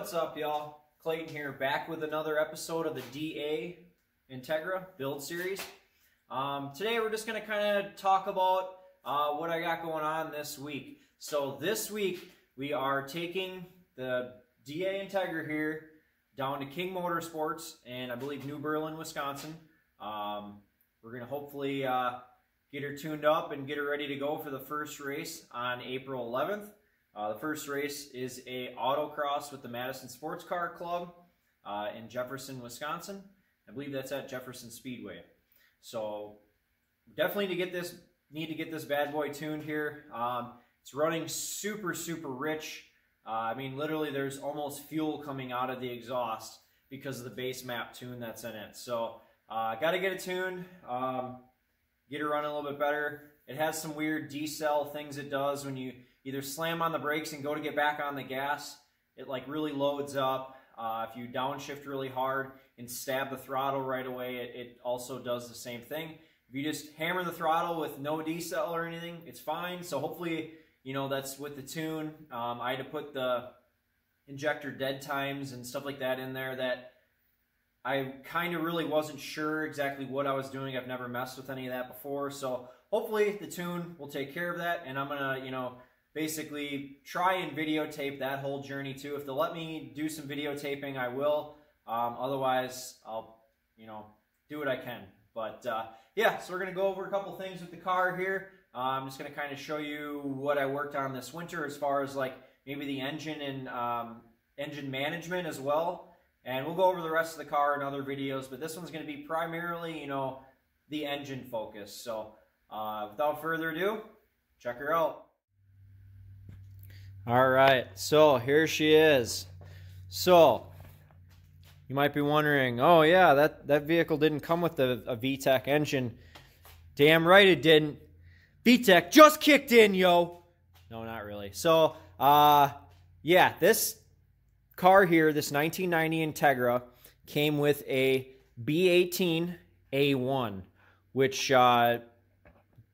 What's up, y'all? Clayton here, back with another episode of the DA Integra build series. Today we're just going to kind of talk about what I got going on this week. So this week we are taking the DA Integra here down to King Motorsports in, I believe, New Berlin, Wisconsin. We're going to hopefully get her tuned up and get her ready to go for the first race on April 11th. The first race is a autocross with the Madison Sports Car Club in Jefferson, Wisconsin. I believe that's at Jefferson Speedway. So definitely need to get this bad boy tuned here. It's running super rich. I mean, literally there's almost fuel coming out of the exhaust because of the base map tune that's in it. So got to get it tuned, get her running a little bit better. It has some weird decel things it does when you either slam on the brakes and go to get back on the gas. It like really loads up. If you downshift really hard and stab the throttle right away, it also does the same thing. If you just hammer the throttle with no decel or anything, it's fine. So hopefully, you know, that's with the tune. I had to put the injector dead times and stuff like that in there that I kind of really wasn't sure exactly what I was doing. I've never messed with any of that before. So hopefully the tune will take care of that. And I'm going to, you know, basically try and videotape that whole journey too. If they'll let me do some videotaping, I will. Otherwise, I'll, you know, do what I can. But yeah, so we're going to go over a couple things with the car here. I'm just going to kind of show you what I worked on this winter as far as like maybe the engine and engine management as well. And we'll go over the rest of the car in other videos, but this one's going to be primarily, you know, the engine focus. So without further ado, check her out. All right, so here she is. So you might be wondering, oh yeah, that vehicle didn't come with a vtec engine. Damn right it didn't. vtec just kicked in, yo. No, not really. So yeah, this car here, this 1990 Integra, came with a B18 A1, which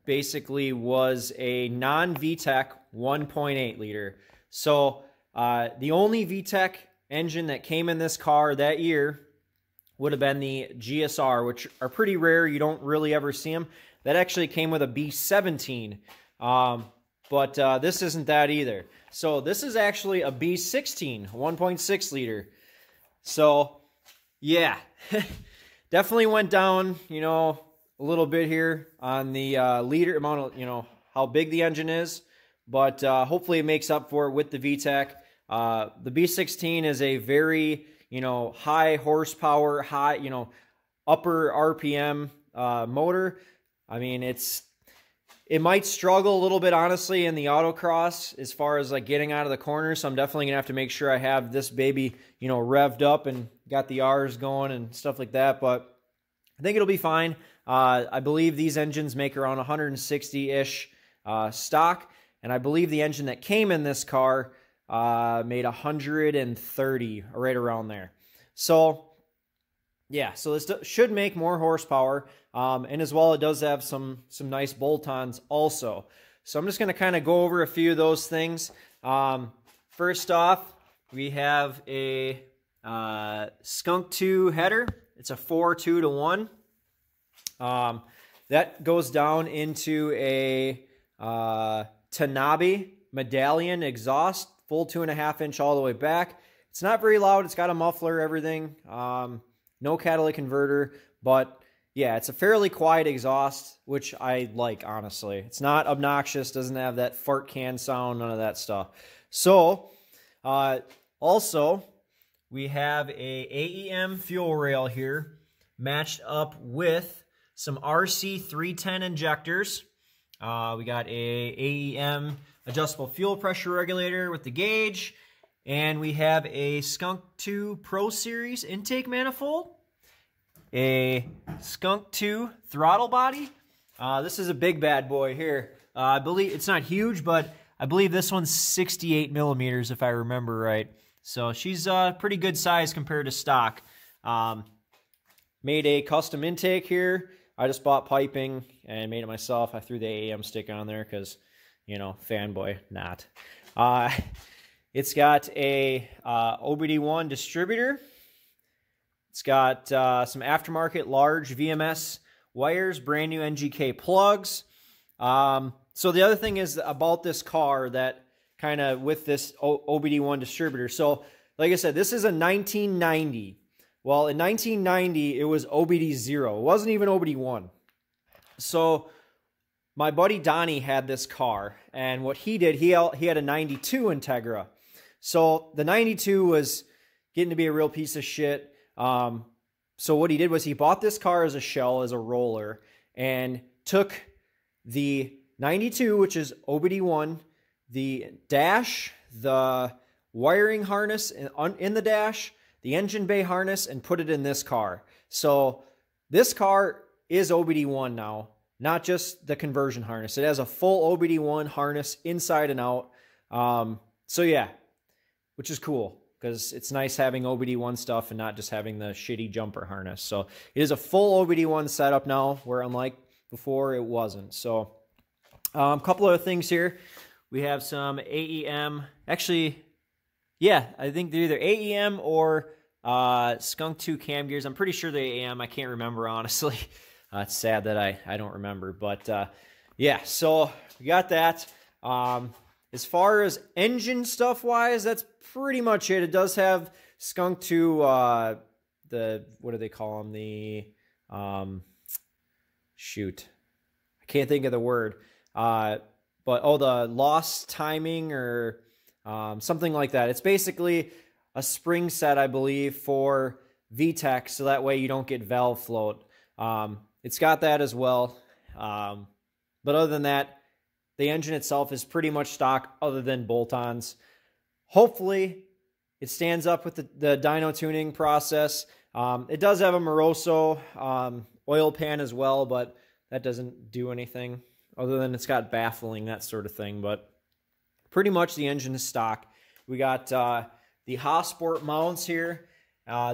basically was a non-VTEC 1.8 liter. So the only VTEC engine that came in this car that year would have been the GSR, which are pretty rare. You don't really ever see them. That actually came with a B17, but this isn't that either. So this is actually a B16, 1.6 liter. So yeah, definitely went down, you know, a little bit here on the liter amount of, you know, how big the engine is, but hopefully it makes up for it with the VTEC. The B16 is a very, you know, high horsepower, high, you know, upper RPM motor. I mean, it might struggle a little bit, honestly, in the autocross as far as like getting out of the corner. So I'm definitely gonna have to make sure I have this baby, you know, revved up and got the R's going and stuff like that. But I think it'll be fine. I believe these engines make around 160-ish stock, and I believe the engine that came in this car made 130, right around there. So yeah, so this should make more horsepower, and as well, it does have some nice bolt-ons also. So I'm just going to kind of go over a few of those things. First off, we have a Skunk 2 header. It's a 4-2-to-1. That goes down into a Tanabe medallion exhaust, full 2.5-inch all the way back. It's not very loud. It's got a muffler, everything. No catalytic converter, but yeah, it's a fairly quiet exhaust, which I like, honestly. It's not obnoxious, doesn't have that fart can sound, none of that stuff. So, also, we have a AEM fuel rail here, matched up with some RC 310 injectors. We got a AEM adjustable fuel pressure regulator with the gauge, and we have a Skunk 2 Pro Series intake manifold, a Skunk 2 throttle body. This is a big bad boy here. I believe it's not huge, but I believe this one's 68 millimeters if I remember right. So she's pretty good size compared to stock. Made a custom intake here. I just bought piping and made it myself. I threw the AEM stick on there because, you know, fanboy, not. It's got a OBD1 distributor. It's got some aftermarket large VMS wires, brand new NGK plugs. So the other thing is about this car that kind of with this OBD1 distributor. So like I said, this is a 1990. Well, in 1990, it was OBD0. It wasn't even OBD1. So my buddy Donnie had this car, and what he did, he had a 92 Integra. So the 92 was getting to be a real piece of shit. So what he did was he bought this car as a shell, as a roller, and took the 92, which is OBD1, the dash, the wiring harness in the dash, the engine bay harness, and put it in this car. So this car is OBD1 now, not just the conversion harness. It has a full OBD1 harness inside and out. So yeah, which is cool because it's nice having OBD1 stuff and not just having the shitty jumper harness. So it is a full OBD1 setup now, where unlike before it wasn't. So a couple other things here. We have some AEM. Actually, yeah, I think they're either AEM or Skunk 2 cam gears. I'm pretty sure they're AEM. I can't remember, honestly. It's sad that I don't remember. But yeah, so we got that. As far as engine stuff-wise, that's pretty much it. It does have Skunk 2, what do they call them? The, shoot. I can't think of the word. But, the lost timing or something like that. It's basically a spring set, I believe, for vtec, so that way you don't get valve float. It's got that as well. But other than that, the engine itself is pretty much stock other than bolt-ons. Hopefully, it stands up with the dyno tuning process. It does have a Moroso oil pan as well, but that doesn't do anything other than it's got baffling, that sort of thing. But pretty much the engine is stock. We got the Hasport mounts here.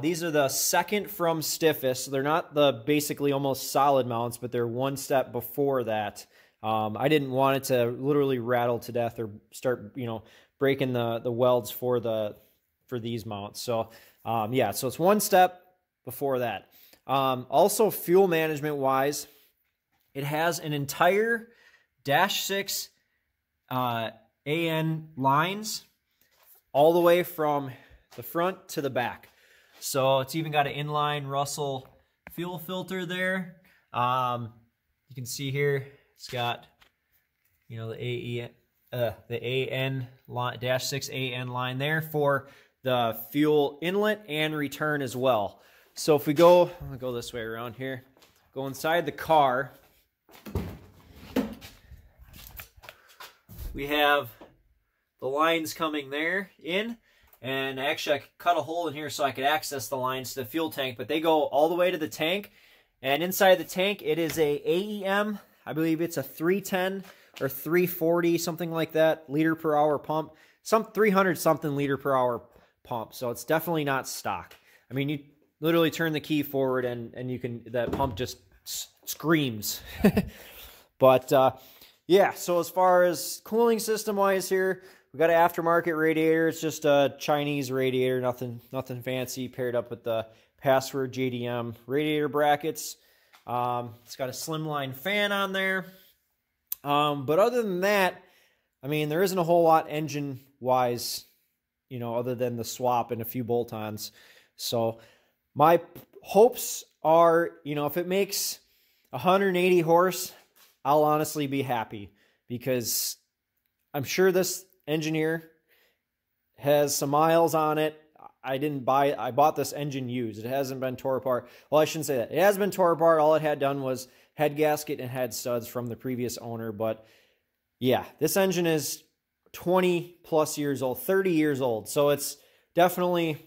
These are the second from stiffest. So they're not the basically almost solid mounts, but they're one step before that. I didn't want it to literally rattle to death or start, breaking the welds for these mounts. So, yeah, so it's one step before that. Also, fuel management wise, it has an entire -6 AN lines all the way from the front to the back. So it's even got an inline Russell fuel filter there. You can see here it's got, the AN line, -6 AN line there for the fuel inlet and return as well. So if we go, I'm gonna go this way around here, go inside the car, we have the lines coming there in, and actually I cut a hole in here so I could access the lines to the fuel tank, but they go all the way to the tank, and inside the tank it is a AEM, I believe it's a 310 or 340, something like that, liter per hour pump, some 300 something liter per hour pump, so it's definitely not stock. I mean, you literally turn the key forward and you can, that pump just screams. But yeah, so as far as cooling system wise here, we got an aftermarket radiator. It's just a Chinese radiator, nothing fancy, paired up with the Password JDM radiator brackets. It's got a slimline fan on there. But other than that, I mean, there isn't a whole lot engine wise, other than the swap and a few bolt-ons. So my hopes are, if it makes 180 horse, I'll honestly be happy, because I'm sure this engineer has some miles on it. I bought this engine used. It hasn't been tore apart. Well, I shouldn't say that. It has been tore apart. All it had done was head gasket and head studs from the previous owner. But yeah, this engine is 20 plus years old, 30 years old. So it's definitely,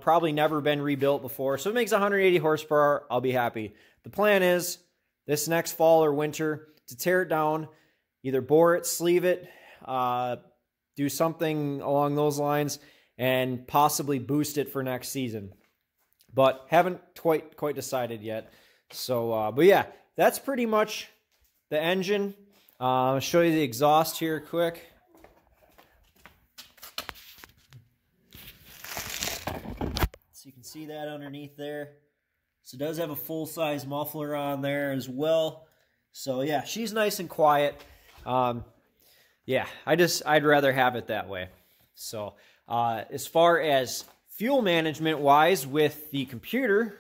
probably never been rebuilt before. So it makes 180 horsepower. I'll be happy. The plan is this next fall or winter to tear it down, either bore it, sleeve it, do something along those lines, and possibly boost it for next season. But haven't quite decided yet. So, but yeah, that's pretty much the engine. I'll show you the exhaust here quick. see that underneath there. So it does have a full-size muffler on there as well. So yeah, she's nice and quiet. Yeah, I'd rather have it that way. So as far as fuel management wise with the computer,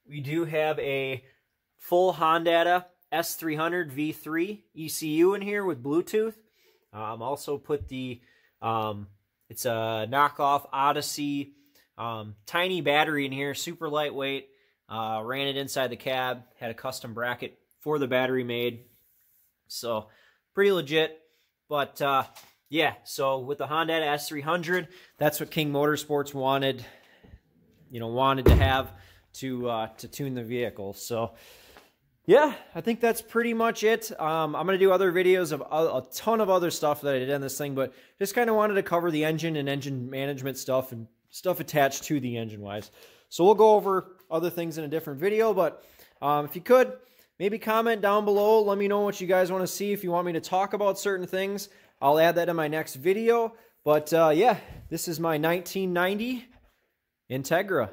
we do have a full Honda S300 V3 ECU in here with Bluetooth. Also put the, it's a knockoff Odyssey tiny battery in here, super lightweight. Ran it inside the cab, had a custom bracket for the battery made. So pretty legit. But yeah, so with the Honda S300, that's what King Motorsports wanted to have to tune the vehicle. So yeah, I think that's pretty much it. I'm going to do other videos of a ton of other stuff that I did on this thing, but just kind of wanted to cover the engine and engine management stuff and stuff attached to the engine-wise. So we'll go over other things in a different video, but if you could, maybe comment down below. Let me know what you guys want to see. If you want me to talk about certain things, I'll add that in my next video. But yeah, this is my 1990 Integra.